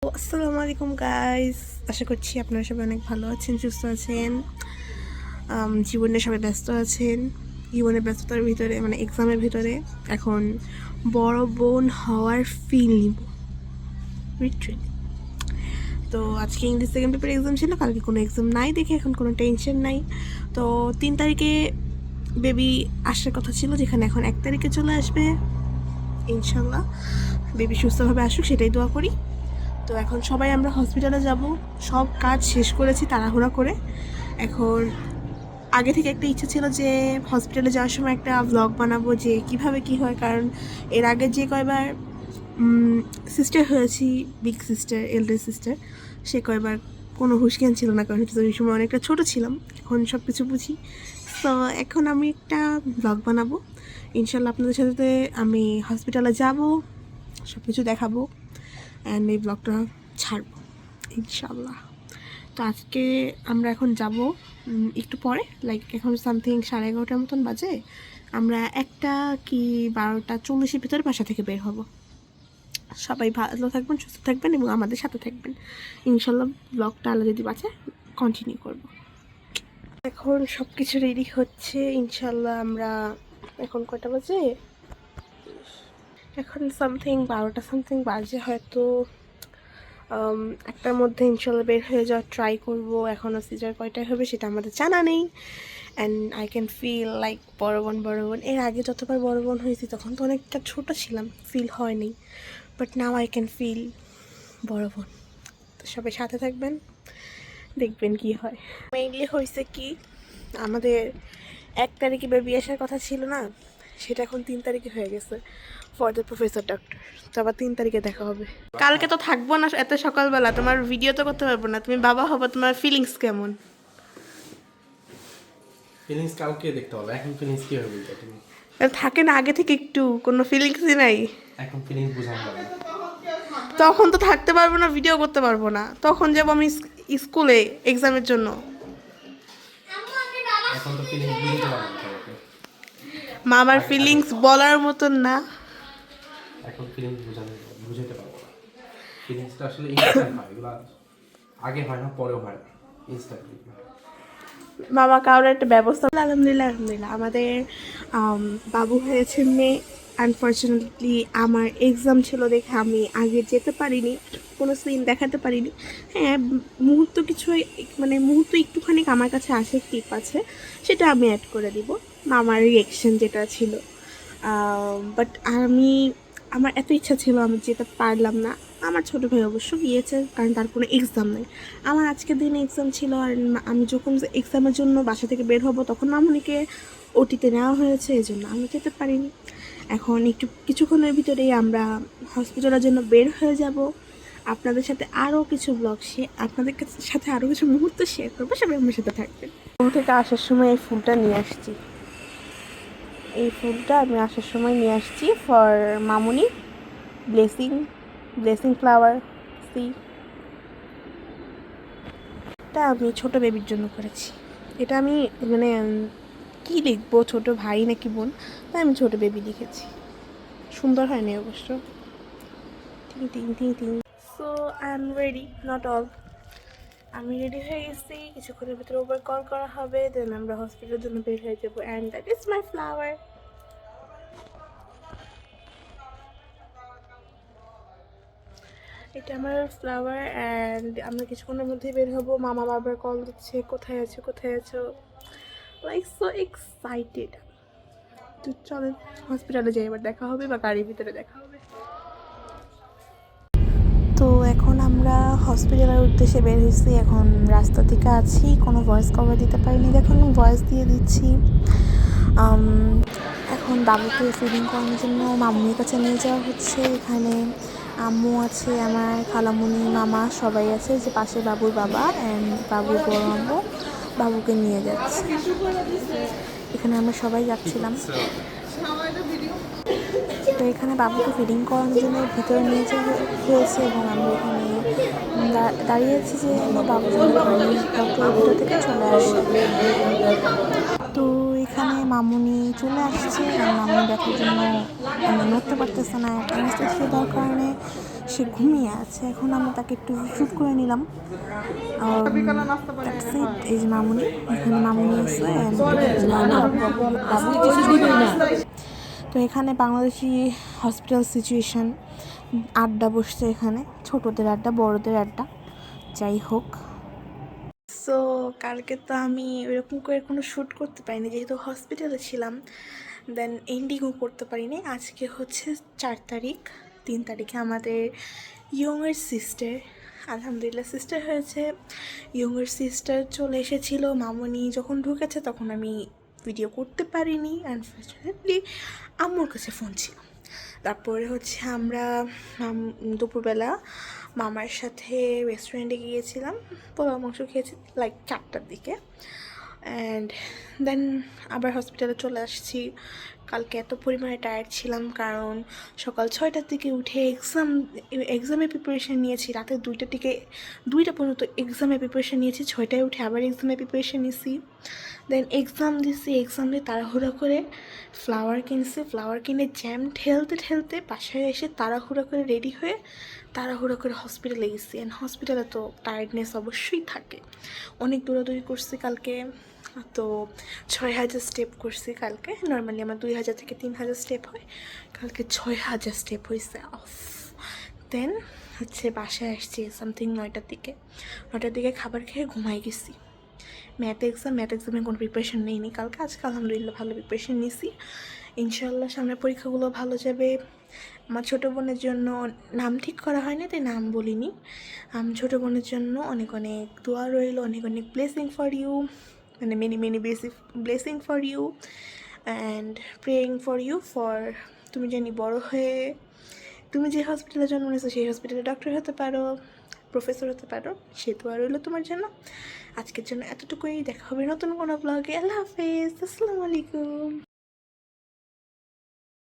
আসসালামু আলাইকুম গাইস, আশা করছি আপনারা সবাই অনেক ভালো আছেন, সুস্থ আছেন। জীবনে সবাই ব্যস্ত আছেন। জীবনের ব্যস্ততার ভিতরে মানে এক্সামের ভিতরে এখন বড় বোন হওয়ার ফিল নিব লিটারালি। তো আজকে ইংলিশ সেকেন্ড পেপার এক্সাম ছিল, কালকে কোনো এক্সাম নাই দেখে এখন কোনো টেনশন নাই। তো 3 তারিখে বেবি আসার কথা ছিল, যেখানে এখন 1 তারিখে চলে আসবে ইনশাল্লাহ। বেবি সুস্থভাবে আসুক সেটাই দোয়া করি। তো এখন সবাই আমরা হসপিটালে যাব, সব কাজ শেষ করেছি তাড়াহুড়া করে। এখন আগে থেকে একটা ইচ্ছা ছিল যে হসপিটালে যাওয়ার সময় একটা ব্লগ বানাবো যে কিভাবে কি হয়, কারণ এর আগে যে কয়বার সিস্টার হয়েছি, বিগ সিস্টার এল্ডার সিস্টার, সে কয়বার কোনো হুঁশ জ্ঞান ছিল না, কারণ ওই সময় অনেকটা ছোটো ছিলাম। এখন সব কিছু বুঝি। তো এখন আমি একটা ব্লগ বানাবো ইনশাল্লাহ, আপনাদের সাথে আমি হসপিটালে যাব, সব কিছু দেখাবো অ্যান্ড এই ব্লগটা ছাড়বো ইনশাল্লাহ। তো আজকে আমরা এখন যাব একটু পরে, লাইক এখন সামথিং 11:30 মতন বাজে। আমরা 1টা কি 12:40-এর ভিতরে বাসা থেকে বের হব। সবাই ভালো থাকবেন, সুস্থ থাকবেন এবং আমাদের সাথে থাকবেন ইনশাল্লাহ। ব্লগটা আল্লাহ যদি বাঁচে কন্টিনিউ করব। এখন সব কিছু রেডি হচ্ছে ইনশাল্লাহ। আমরা এখন কয়টা বাজে, এখন সামথিং 12টা সামথিং বাজে হয়তো। 1টার মধ্যে ইনশাল্লাহ বের হয়ে যাওয়ার ট্রাই করবো। এখনও সিজার কয়টায় হবে সেটা আমাদের জানা নেই। And I can feel like বড় বোন। এর আগে যতবার বড় বোন হয়েছি তখন তো অনেকটা ছোটো ছিলাম, ফিল হয়নি, but now I can feel বড় বোন। তো সবাই সাথে থাকবেন, দেখবেন কি হয়। মেইনলি হয়েছে কি, আমাদের 1 তারিখে বেবি আসার কথা ছিল না, সেটা এখন 3 তারিখে হয়ে গেছে ফর দ্য প্রফেসর ডক্টর। তো আবার 3 তারিখে দেখা হবে। কালকে তো থাকবো না এত সকালবেলা, তোমার ভিডিও তো করতে পারবো না, তুমি বাবা হবো, তোমার ফিলিংস কেমন? ফিলিংস কালকে দেখতে হবে, এখন ফিলিংস কি হবে বলতে তুমি? থাকে না আগে থেকে একটু কোনো ফিলিংসই নাই? এখন ফিলিংস বোঝানো যাবে না। তখন তো থাকতে পারবো না, ভিডিও করতে পারবো না, তখন যাবো আমি স্কুলে এক্সামের জন্য। এখন তো ফিলিংস বুঝতে পারবো না তোমাকে। মামার ফিলিংস বলার মতন না। এখন ফিলিংস বুঝাতে পারবো না। ফিলিংসটা আসলে ইনস্ট্যান্ট হয়, এগুলো আগে হয় না, পরেও হয় না, ইনস্ট্যান্টলি। মামা কারোর একটা ব্যবস্থা। আলহামদুলিল্লাহ আমাদের বাবু হয়েছে মেয়ে। আনফর্চুনেটলি আমার এক্সাম ছিল দেখে আমি আগে যেতে পারিনি, কোনো সিন দেখাতে পারিনি। হ্যাঁ, মুহূর্ত কিছু মানে মুহূর্ত একটুখানি আমার কাছে আসে, ক্লিপ আছে, সেটা আমি অ্যাড করে দিব মামার রিয়েকশন যেটা ছিল। বাট আমার এত ইচ্ছা ছিল, আমি যেতে পারলাম না। আমার ছোটো ভাই অবশ্য গিয়েছে, কারণ তার কোনো এক্সাম নেই। আমার আজকের দিনে এক্সাম ছিল, আর আমি যখন এক্সামের জন্য বাসা থেকে বের হব তখন মামুনিকে ওটিতে নেওয়া হয়েছে, এই জন্য আমি যেতে পারিনি। এখন কিছুক্ষণের ভিতরেই আমরা হসপিটালের জন্য বের হয়ে যাব। আপনাদের সাথে আরও কিছু আপনাদের সাথে আরও কিছু মুহূর্ত শেয়ার করবো, সবাই আমার সাথে থাকবেন। ঘুম থেকে আসার সময় এই ফুলটা নিয়ে আসছি, আমি আসার সময় নিয়ে আসছি for Mamuni. Blessing flower C, এটা আমি ছোট বেবির জন্য করেছি। এটা আমি মানে কি লিখবো, ছোট ভাই নাকি বোন, তাই আমি ছোট বেবি লিখেছি। সুন্দর হয়নি অবশ্য। So I am ready, not all, আমি রেডি হয়ে গেছি। কিছুক্ষণের ভিতরে ওভার কল করা হবে, দেন আমরা হসপিটালের জন্য বের হয়ে যাবো। And that is my flower. এটা আমার ফ্লাওয়ার। অ্যান্ড আমরা কিছুক্ষণের মধ্যেই বের হবো। মামা বারবার কল দিচ্ছে, কোথায় আছো, লাইক সো এক্সাইটেড। তো চলেন হসপিটালে যাই, এবার দেখা হবে বা গাড়ির ভিতরে দেখা হবে। তো এখন আমরা হসপিটালের উদ্দেশ্যে বের হয়েছি। এখন রাস্তা থেকে আছি, কোনো ভয়েস কভার দিতে পারিনি, এখন ভয়েস দিয়ে দিচ্ছি। এখন বাবুকে ফিডিং করানোর জন্য মামুনির কাছে নিয়ে যাওয়া হচ্ছে। এখানে আম্মু আছে, আমার খালামুনি, মামা সবাই আছে, যে পাশে বাবুর বাবা অ্যান্ড বাবুর বড় আম্মু বাবুকে নিয়ে যাচ্ছে। এখানে আমরা সবাই যাচ্ছিলাম। তো এখানে বাবুকে ফিডিং করানোর জন্য ভিতরে নিয়ে যাওয়া হয়েছে এবং আমরা এখানে দাঁড়িয়ে আছি যে বাবু ডক্টরের ভিতর থেকে চলে আসে। তো এখানে মামুনি চলে আসছে, মামুনি দেখার জন্য নড়তে পারতেছে না, অ্যানেস্থেসিয়া দেওয়ার কারণে সে ঘুমিয়ে আছে। এখন আমি তাকে একটু শ্যুট করে নিলাম। That's it. এই যে মামুনি, এখানে মামুনি আছে and বাবু। তো এখানে বাংলাদেশি হসপিটাল সিচুয়েশন আড্ডা বসছে, এখানে ছোটদের আড্ডা বড়দের আড্ডা যাই হোক। সো কালকে তো আমি ওইরকম করে কোনো শ্যুট করতে পারিনি যেহেতু হসপিটালে ছিলাম, দেন এন্ডিংও করতে পারিনি। আজকে হচ্ছে 4 তারিখ, 3 তারিখে আমাদের ইয়ংয়ের সিস্টার, আলহামদুলিল্লাহ সিস্টার হয়েছে। ইয়ংয়ের সিস্টার চলে এসেছিলো, মামুনি যখন ঢুকেছে তখন আমি ভিডিও করতে পারিনি আনফর্চুনেটলি, আম্মুর কাছে ফোন ছিল। তারপরে হচ্ছে আমরা দুপুরবেলা মামার সাথে রেস্টুরেন্টে গিয়েছিলাম, পোলাও মাংস খেয়েছি লাইক 4টার দিকে, অ্যান্ড দেন আবার হসপিটালে চলে আসছি। কালকে এত পরিমাণে টায়ার্ড ছিলাম কারণ সকাল 6টার দিকে উঠে এক্সামের প্রিপারেশান নিয়েছি, রাতে 2টা পর্যন্ত এক্সামের প্রিপারেশান নিয়েছি, 6টায় উঠে আবার এক্সামের প্রিপারেশান নিয়েছি, দেন এক্সাম দিয়েছি, এক্সাম দিয়ে তাড়াহুড়া করে ফ্লাওয়ার কিনে জ্যাম ঠেলতে বাসায় এসে তাড়াহুড়া করে রেডি হয়ে তাড়াহুড়ো করে হসপিটালে গেছি। অ্যান্ড হসপিটালে তো টায়ার্ডনেস অবশ্যই থাকে, অনেক দৌড়াদৌড়ি করছি কালকে। তো 6000 স্টেপ করছি কালকে, নর্মালি আমার 2000 থেকে 3000 স্টেপ হয়, কালকে 6000 স্টেপ হয়েছে অফ। দেন হচ্ছে বাসায় আসছি সামথিং 9টার দিকে খাবার খেয়ে ঘুমাই গেছি। ম্যাথ এক্সামে কোনো প্রিপারেশন নেইনি কালকে, আজকে আলহামদুলিল্লাহ ভালো প্রিপারেশন নিয়েছি, ইনশাল্লাহ সামনে পরীক্ষাগুলো ভালো যাবে। আমার ছোটো বোনের জন্য নাম ঠিক করা হয়নি তাই নাম বলিনি। ছোটো বোনের জন্য অনেক অনেক দোয়া রইল, অনেক অনেক ব্লেসিং ফর ইউ, মানে many blessing for you and praying for you for, তুমি জানি বড় হয়ে তুমি যে হসপিটালে জন্ম নিয়েছো সেই হসপিটালে ডক্টর হতে পারো, প্রফেসর হতে পারো, সে দোয়া রইল তোমার জন্য। আজকের জন্য এতটুকুই, দেখা হবে নতুন কোনো ব্লগে। আল্লাহ হাফেজ, আসসালামু আলাইকুম।